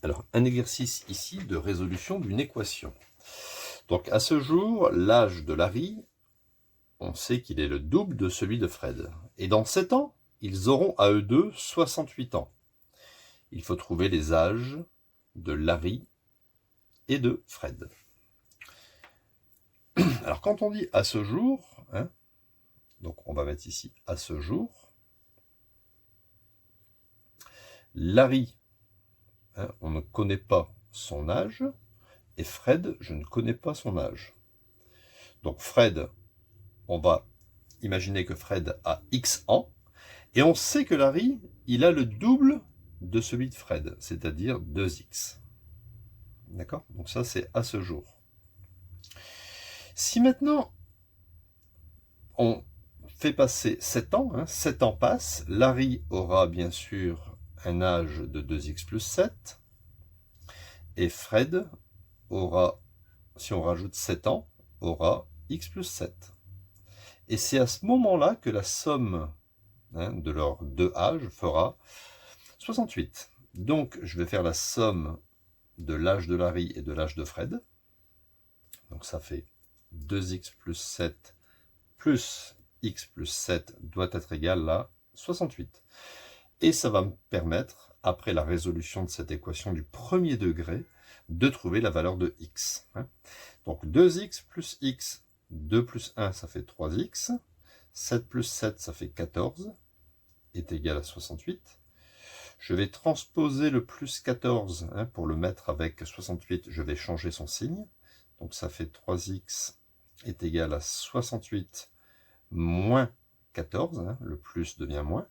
Alors, un exercice ici de résolution d'une équation. Donc, à ce jour, l'âge de Larry, on sait qu'il est le double de celui de Fred. Et dans 7 ans, ils auront à eux deux 68 ans. Il faut trouver les âges de Larry et de Fred. Alors, quand on dit à ce jour, hein, donc on va mettre ici à ce jour, Larry, hein, on ne connaît pas son âge, et Fred, je ne connais pas son âge. Donc Fred, on va imaginer que Fred a X ans, et on sait que Larry, il a le double de celui de Fred, c'est-à-dire 2X. D'accord? Donc ça, c'est à ce jour. Si maintenant, on fait passer 7 ans, hein, 7 ans passent, Larry aura bien sûr un âge de 2X plus 7, et Fred aura, si on rajoute 7 ans, aura X plus 7. Et c'est à ce moment-là que la somme, hein, de leurs deux âges fera 68. Donc, je vais faire la somme de l'âge de Larry et de l'âge de Fred. Donc, ça fait 2x plus 7 plus x plus 7 doit être égal à 68. Et ça va me permettre, après la résolution de cette équation du premier degré, de trouver la valeur de x. Donc 2x plus x, 2 plus 1, ça fait 3x. 7 plus 7, ça fait 14, est égal à 68. Je vais transposer le plus 14, hein, pour le mettre avec 68, je vais changer son signe. Donc ça fait 3x est égal à 68 moins 14, hein, le plus devient moins.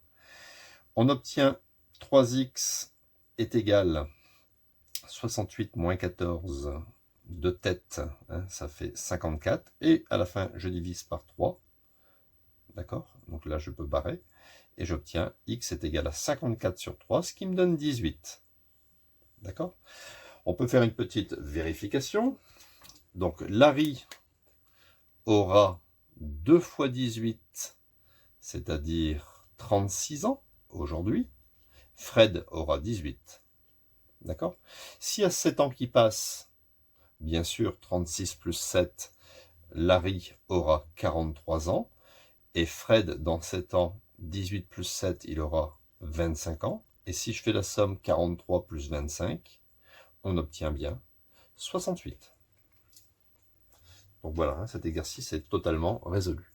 On obtient 3x est égal à 68 moins 14 de tête, hein, ça fait 54. Et à la fin, je divise par 3. D'accord? Donc là, je peux barrer. Et j'obtiens x est égal à 54 sur 3, ce qui me donne 18. D'accord? On peut faire une petite vérification. Donc, Larry aura 2 fois 18, c'est-à-dire 36 ans aujourd'hui. Fred aura 18. D'accord? S'il y a 7 ans qui passent, bien sûr, 36 plus 7, Larry aura 43 ans. Et Fred, dans 7 ans, 18 plus 7, il aura 25 ans. Et si je fais la somme 43 plus 25, on obtient bien 68. Donc voilà, hein, cet exercice est totalement résolu.